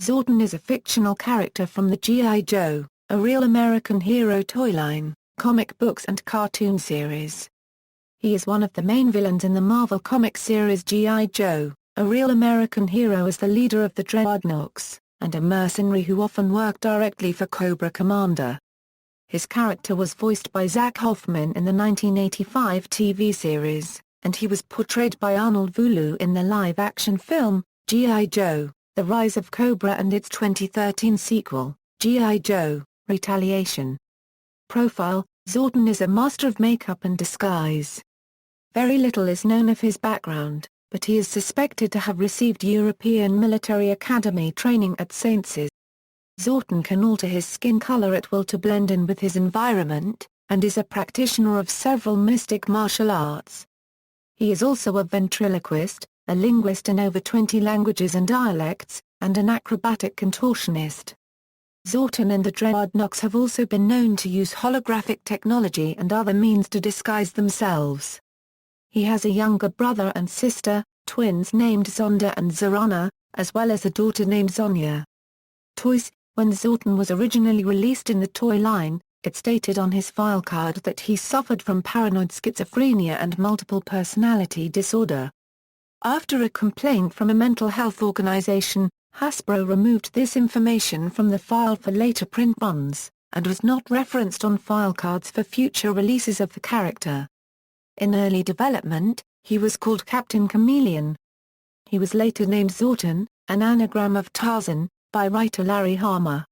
Zartan is a fictional character from the G.I. Joe, a real American hero toyline, comic books and cartoon series. He is one of the main villains in the Marvel comic series G.I. Joe, a real American hero as the leader of the Dreadnoks, and a mercenary who often worked directly for Cobra Commander. His character was voiced by Zack Hoffman in the 1985 TV series, and he was portrayed by Arnold Vosloo in the live-action film, G.I. Joe, The Rise of Cobra, and its 2013 sequel, G.I. Joe, Retaliation. Profile: Zartan is a master of makeup and disguise. Very little is known of his background, but he is suspected to have received European Military Academy training at Saints'. Zartan can alter his skin color at will to blend in with his environment, and is a practitioner of several mystic martial arts. He is also a ventriloquist, a linguist in over 20 languages and dialects, and an acrobatic contortionist. Zartan and the Dreadnoks have also been known to use holographic technology and other means to disguise themselves. He has a younger brother and sister, twins named Zonda and Zarana, as well as a daughter named Zonya. Toys: When Zartan was originally released in the toy line, it stated on his file card that he suffered from paranoid schizophrenia and multiple personality disorder. After a complaint from a mental health organization, Hasbro removed this information from the file for later print runs, and was not referenced on file cards for future releases of the character. In early development, he was called Captain Chameleon. He was later named Zartan, an anagram of Tarzan, by writer Larry Hama.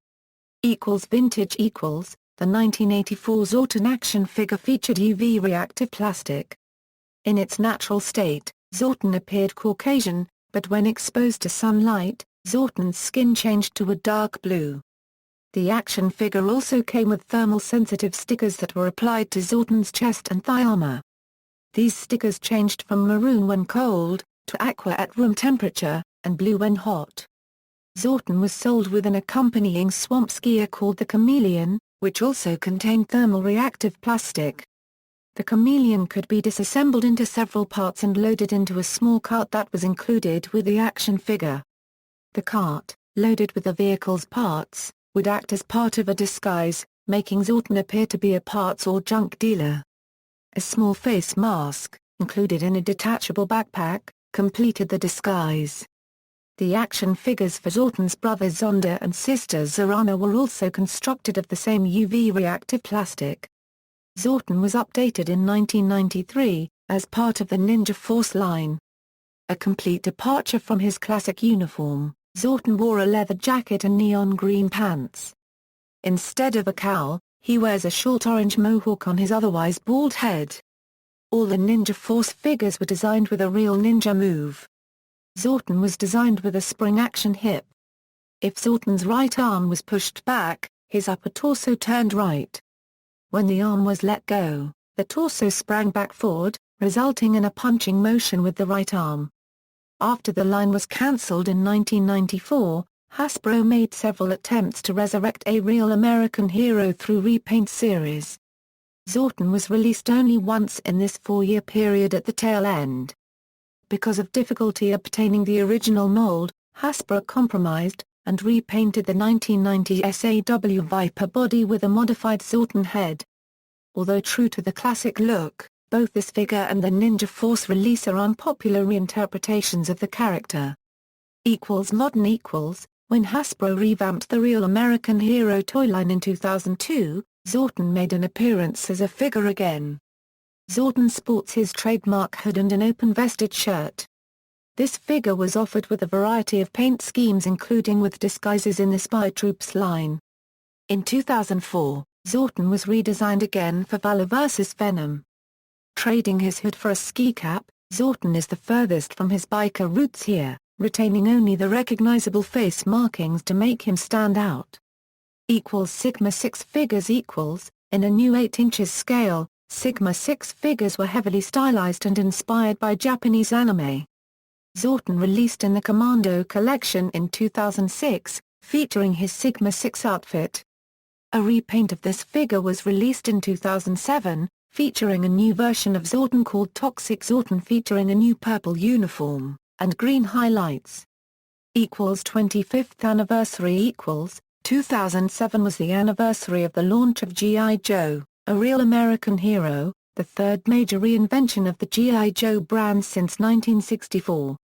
Vintage The 1984 Zartan action figure featured UV reactive plastic. In its natural state, Zartan appeared Caucasian, but when exposed to sunlight, Zartan's skin changed to a dark blue. The action figure also came with thermal-sensitive stickers that were applied to Zartan's chest and thigh armor. These stickers changed from maroon when cold, to aqua at room temperature, and blue when hot. Zartan was sold with an accompanying swamp skier called the Chameleon, which also contained thermal reactive plastic. The Chameleon could be disassembled into several parts and loaded into a small cart that was included with the action figure. The cart, loaded with the vehicle's parts, would act as part of a disguise, making Zartan appear to be a parts or junk dealer. A small face mask, included in a detachable backpack, completed the disguise. The action figures for Zartan's brother Zonda and sister Zarana were also constructed of the same UV reactive plastic. Zartan was updated in 1993, as part of the Ninja Force line. A complete departure from his classic uniform, Zartan wore a leather jacket and neon green pants. Instead of a cowl, he wears a short orange mohawk on his otherwise bald head. All the Ninja Force figures were designed with a real ninja move. Zartan was designed with a spring-action hip. If Zartan's right arm was pushed back, his upper torso turned right. When the arm was let go, the torso sprang back forward, resulting in a punching motion with the right arm. After the line was cancelled in 1994, Hasbro made several attempts to resurrect a real American hero through repaint series. Zartan was released only once in this 4-year period at the tail end. Because of difficulty obtaining the original mold, Hasbro compromised, and repainted the 1990 SAW Viper body with a modified Zartan head. Although true to the classic look, both this figure and the Ninja Force release are unpopular reinterpretations of the character. Modern When Hasbro revamped the Real American Hero toyline in 2002, Zartan made an appearance as a figure again. Zartan sports his trademark hood and an open-vested shirt. This figure was offered with a variety of paint schemes, including with disguises in the Spy Troops line. In 2004, Zartan was redesigned again for Valor vs. Venom. Trading his hood for a ski cap, Zartan is the furthest from his biker roots here, retaining only the recognizable face markings to make him stand out. Sigma 6 figures In a new 8 inches scale, Sigma 6 figures were heavily stylized and inspired by Japanese anime. Zartan released in the Commando collection in 2006, featuring his Sigma 6 outfit. A repaint of this figure was released in 2007, featuring a new version of Zartan called Toxic Zartan, featuring a new purple uniform and green highlights. equals 25th anniversary equals 2007 was the anniversary of the launch of G.I. Joe, a real American hero, the third major reinvention of the G.I. Joe brand since 1964.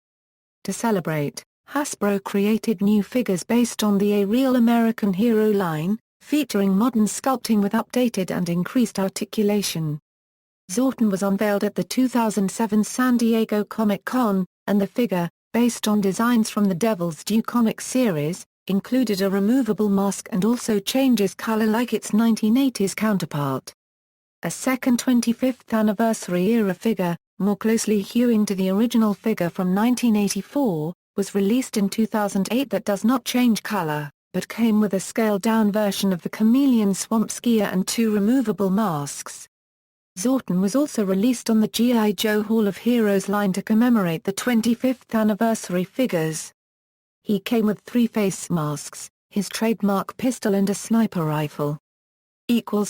To celebrate, Hasbro created new figures based on the A Real American Hero line, featuring modern sculpting with updated and increased articulation. Zartan was unveiled at the 2007 San Diego Comic-Con, and the figure, based on designs from the Devil's Due comic series, included a removable mask and also changes color like its 1980s counterpart. A second 25th anniversary era figure, more closely hewing to the original figure from 1984, was released in 2008 that does not change color, but came with a scaled-down version of the Chameleon swamp skier and 2 removable masks. Zartan was also released on the G.I. Joe Hall of Heroes line to commemorate the 25th anniversary figures. He came with 3 face masks, his trademark pistol and a sniper rifle.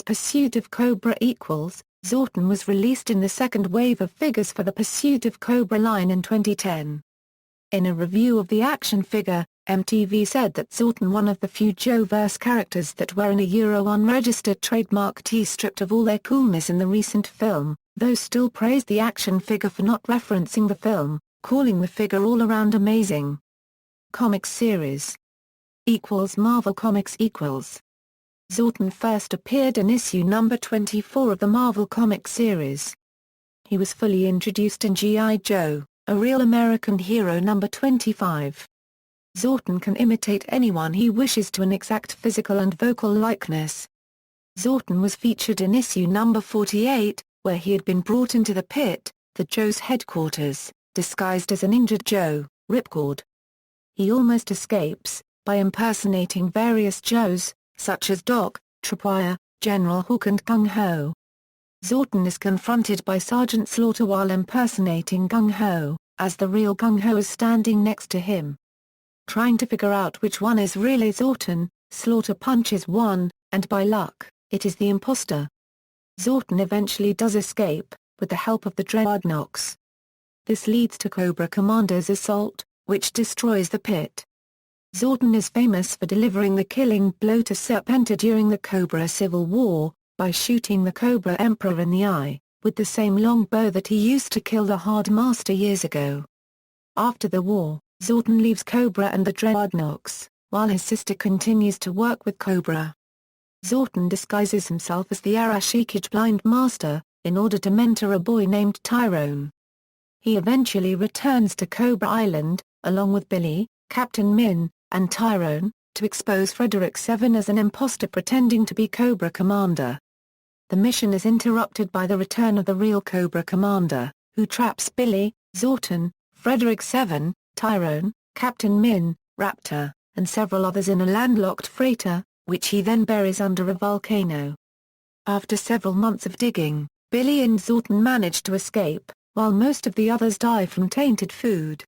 Pursuit of Cobra Zartan was released in the second wave of figures for the Pursuit of Cobra line in 2010. In a review of the action figure, MTV said that Zartan one of the few Joe-verse characters that were in a unregistered trademark tee stripped of all their coolness in the recent film, though still praised the action figure for not referencing the film, calling the figure all around amazing. Comics series Marvel Comics Zartan first appeared in issue number 24 of the Marvel Comics series. He was fully introduced in G.I. Joe, A Real American Hero number 25. Zartan can imitate anyone he wishes to an exact physical and vocal likeness. Zartan was featured in issue number 48, where he had been brought into the pit, the Joe's headquarters, disguised as an injured Joe, Ripcord. He almost escapes, by impersonating various Joes, such as Doc, Tripwire, General Hawk and Gung-Ho. Zartan is confronted by Sergeant Slaughter while impersonating Gung-Ho, as the real Gung-Ho is standing next to him. Trying to figure out which one is really Zartan, Slaughter punches one, and by luck, it is the imposter. Zartan eventually does escape, with the help of the Dreadnoks. This leads to Cobra Commander's assault, which destroys the pit. Zartan is famous for delivering the killing blow to Serpenta during the Cobra Civil War, by shooting the Cobra Emperor in the eye, with the same long bow that he used to kill the Hard Master years ago. After the war, Zartan leaves Cobra and the Dreadnoks, while his sister continues to work with Cobra. Zartan disguises himself as the Arashikage Blind Master, in order to mentor a boy named Tyrone. He eventually returns to Cobra Island, along with Billy, Captain Min, and Tyrone, to expose Frederick Seven as an imposter pretending to be Cobra Commander. The mission is interrupted by the return of the real Cobra Commander, who traps Billy, Zartan, Frederick Seven, Tyrone, Captain Min, Raptor, and several others in a landlocked freighter, which he then buries under a volcano. After several months of digging, Billy and Zartan manage to escape, while most of the others die from tainted food.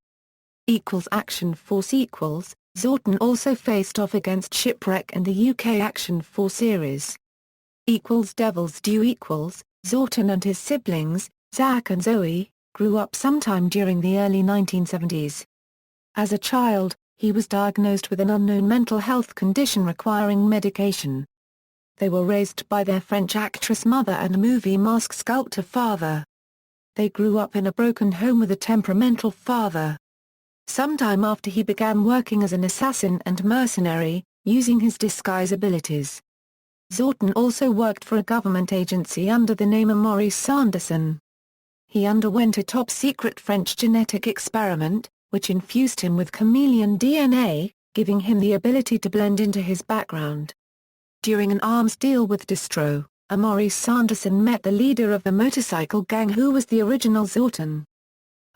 Action Force Zartan also faced off against Shipwreck and the UK Action Force series. Devil's Due Zartan and his siblings, Zack and Zoe, grew up sometime during the early 1970s. As a child, he was diagnosed with an unknown mental health condition requiring medication. They were raised by their French actress mother and movie mask sculptor father. They grew up in a broken home with a temperamental father. Sometime after he began working as an assassin and mercenary, using his disguise abilities. Zartan also worked for a government agency under the name of Maurice Sanderson. He underwent a top-secret French genetic experiment, which infused him with chameleon DNA, giving him the ability to blend into his background. During an arms deal with Destro, Maurice Sanderson met the leader of the motorcycle gang who was the original Zartan.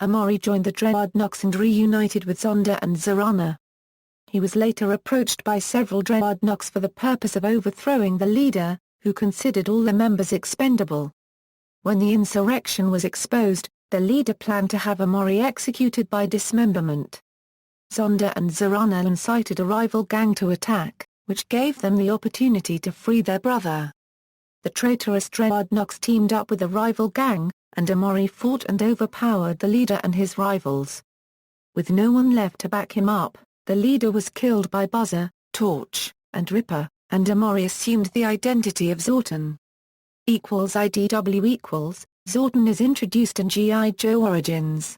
Amaury joined the Dreadnoks and reunited with Zonda and Zarana. He was later approached by several Dreadnoks for the purpose of overthrowing the leader, who considered all the members expendable. When the insurrection was exposed, the leader planned to have Amaury executed by dismemberment. Zonda and Zarana incited a rival gang to attack, which gave them the opportunity to free their brother. The traitorous Dreadnoks teamed up with the rival gang, and Amaury fought and overpowered the leader and his rivals. With no one left to back him up, The leader was killed by Buzzer, Torch, and Ripper, and Amori assumed the identity of Zartan. IDW Zartan is introduced in G.I. Joe Origins.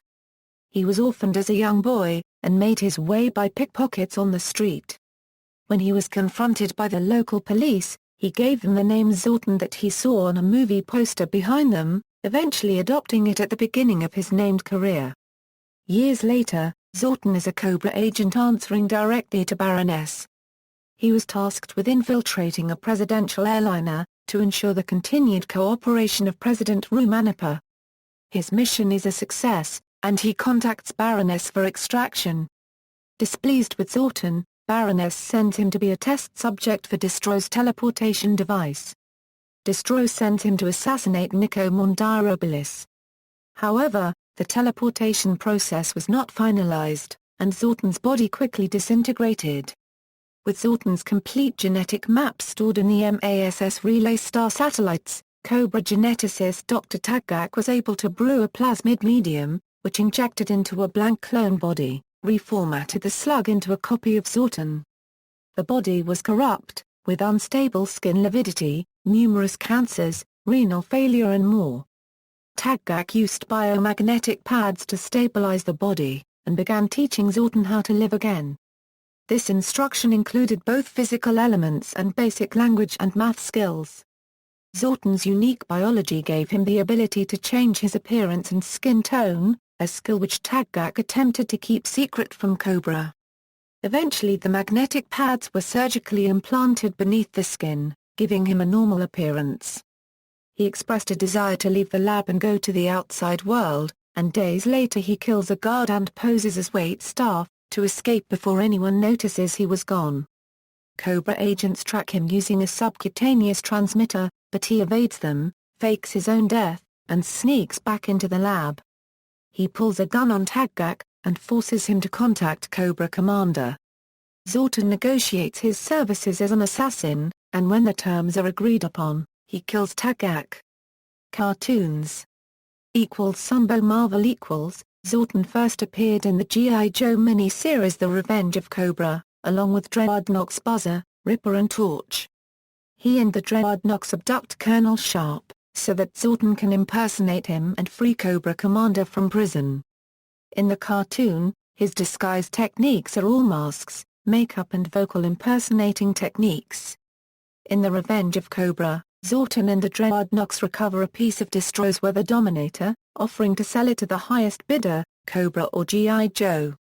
He was orphaned as a young boy, and made his way by pickpockets on the street. When he was confronted by the local police, he gave them the name Zartan that he saw on a movie poster behind them, eventually adopting it at the beginning of his named career. Years later, Zartan is a Cobra agent answering directly to Baroness. He was tasked with infiltrating a presidential airliner, to ensure the continued cooperation of President Rumanapa. His mission is a success, and he contacts Baroness for extraction. Displeased with Zartan, Baroness sends him to be a test subject for Destro's teleportation device. Destro sends him to assassinate Nico Mondairobilis. However, the teleportation process was not finalized, and Zartan's body quickly disintegrated. With Zartan's complete genetic map stored in the MASS Relay Star satellites, Cobra geneticist Dr. Tagak was able to brew a plasmid medium, which injected into a blank clone body, reformatted the slug into a copy of Zartan. The body was corrupt, with unstable skin lividity, numerous cancers, renal failure and more. Tagak used biomagnetic pads to stabilize the body, and began teaching Zartan how to live again. This instruction included both physical elements and basic language and math skills. Zartan's unique biology gave him the ability to change his appearance and skin tone, a skill which Tagak attempted to keep secret from Cobra. Eventually the magnetic pads were surgically implanted beneath the skin, giving him a normal appearance. He expressed a desire to leave the lab and go to the outside world, and days later he kills a guard and poses as waitstaff, to escape before anyone notices he was gone. Cobra agents track him using a subcutaneous transmitter, but he evades them, fakes his own death, and sneaks back into the lab. He pulls a gun on Tagak, and forces him to contact Cobra Commander. Zartan negotiates his services as an assassin, and when the terms are agreed upon, he kills Tagak. Cartoons Sunbow Marvel Zartan first appeared in the G.I. Joe mini-series The Revenge of Cobra, along with Dreadnoks Buzzer, Ripper and Torch. He and the Dreadnoks abduct Colonel Sharp, so that Zartan can impersonate him and free Cobra Commander from prison. In the cartoon, his disguise techniques are all masks, makeup and vocal impersonating techniques. In The Revenge of Cobra, Zartan and the Dreadnoks recover a piece of Destro's Weather Dominator, offering to sell it to the highest bidder, Cobra or G.I. Joe.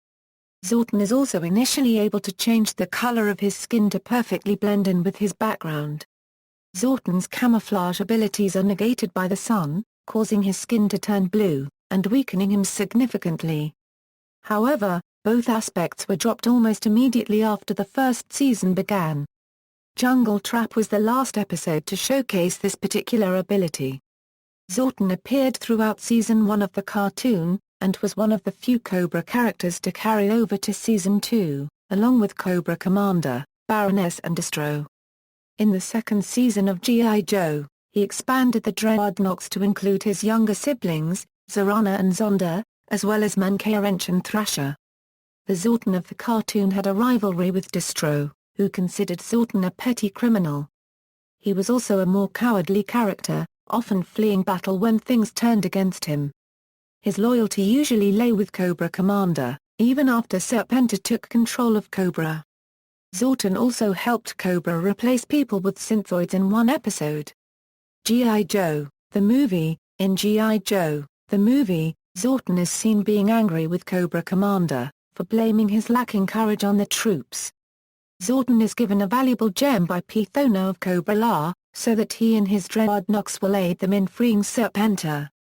Zartan is also initially able to change the color of his skin to perfectly blend in with his background. Zartan's camouflage abilities are negated by the sun, causing his skin to turn blue, and weakening him significantly. However, both aspects were dropped almost immediately after the first season began. Jungle Trap was the last episode to showcase this particular ability. Zartan appeared throughout Season 1 of the cartoon, and was one of the few Cobra characters to carry over to Season 2, along with Cobra Commander, Baroness and Destro. In the second season of G.I. Joe, he expanded the Dreadnoks to include his younger siblings, Zarana and Zonda, as well as Mankiewicz and Thrasher. The Zartan of the cartoon had a rivalry with Destro, who considered Zartan a petty criminal. He was also a more cowardly character, often fleeing battle when things turned against him. His loyalty usually lay with Cobra Commander, even after Serpenta took control of Cobra. Zartan also helped Cobra replace people with synthoids in one episode. G.I. Joe, the movie. In G.I. Joe, the movie, Zartan is seen being angry with Cobra Commander, for blaming his lacking courage on the troops. Zartan is given a valuable gem by Pythona of Cobra La, so that he and his Dreadnoks will aid them in freeing Serpenta.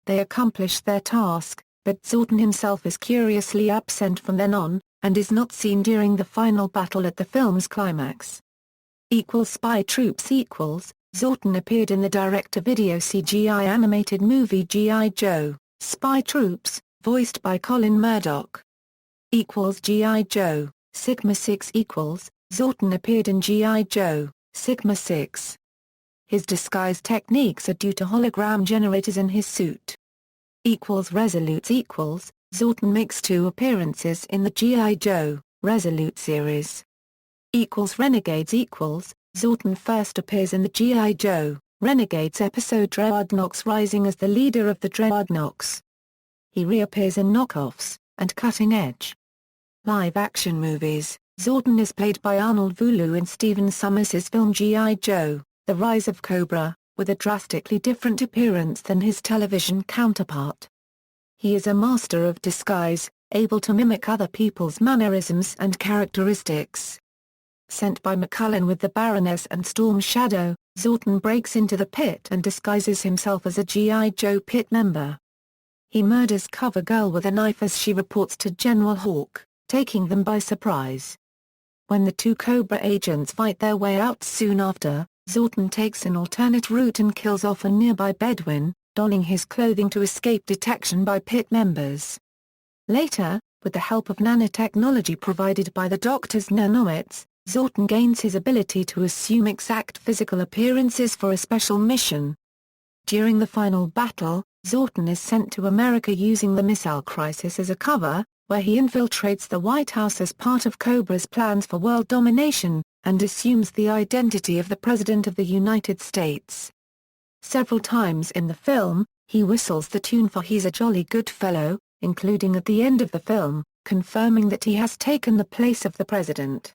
They accomplish their task, but Zartan himself is curiously absent from then on, and is not seen during the final battle at the film's climax. Spy Troops Zartan appeared in the direct-to-video CGI animated movie G.I. Joe, Spy Troops, voiced by Colin Murdoch. G.I. Joe, Sigma 6 Zartan appeared in G.I. Joe, Sigma 6. His disguise techniques are due to hologram generators in his suit. Resolute Zartan makes two appearances in the G.I. Joe, Resolute series. Renegades Zartan first appears in the G.I. Joe Renegades episode Dreadnoks, rising as the leader of the Dreadnoks. He reappears in knockoffs and cutting-edge live-action movies. Zartan is played by Arnold Vosloo in Stephen Sommers' film G.I. Joe, The Rise of Cobra, with a drastically different appearance than his television counterpart. He is a master of disguise, able to mimic other people's mannerisms and characteristics. Sent by McCullen with the Baroness and Storm Shadow, Zartan breaks into the pit and disguises himself as a G.I. Joe pit member. He murders Cover Girl with a knife as she reports to General Hawk, taking them by surprise. When the two Cobra agents fight their way out soon after, Zartan takes an alternate route and kills off a nearby Bedouin, donning his clothing to escape detection by pit members. Later, with the help of nanotechnology provided by the Doctor's nanoids, Zartan gains his ability to assume exact physical appearances for a special mission. During the final battle, Zartan is sent to America using the missile crisis as a cover, where he infiltrates the White House as part of Cobra's plans for world domination, and assumes the identity of the President of the United States. Several times in the film, he whistles the tune for He's a Jolly Good Fellow, including at the end of the film, confirming that he has taken the place of the President.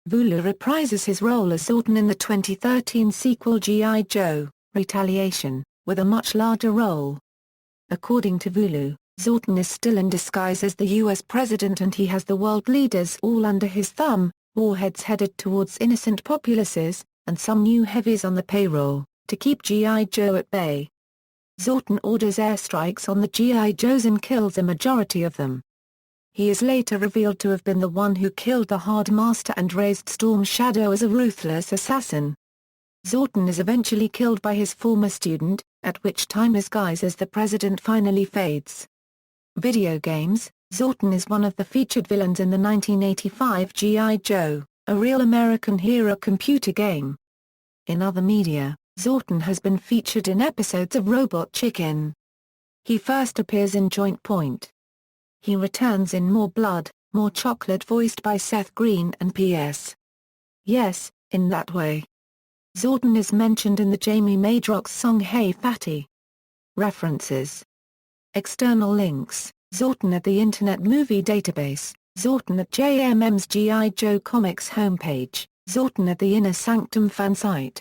Vosloo reprises his role as Zartan in the 2013 sequel G.I. Joe, Retaliation, with a much larger role. According to Vosloo, Zartan is still in disguise as the U.S. President and he has the world leaders all under his thumb, warheads headed towards innocent populaces, and some new heavies on the payroll, to keep G.I. Joe at bay. Zartan orders airstrikes on the G.I. Joes and kills a majority of them. He is later revealed to have been the one who killed the Hard Master and raised Storm Shadow as a ruthless assassin. Zartan is eventually killed by his former student, at which time his guise as the President finally fades. Video games. Zartan is one of the featured villains in the 1985 G.I. Joe, a real American hero computer game. In other media, Zartan has been featured in episodes of Robot Chicken. He first appears in Joint Point. He returns in More Blood, More Chocolate voiced by Seth Green and P.S. Yes, in That Way. Zartan is mentioned in the Jamie Madrox song Hey Fatty. References. External links. Zartan at the Internet Movie Database, Zartan at JMM's G.I. Joe Comics homepage, Zartan at the Inner Sanctum fan site.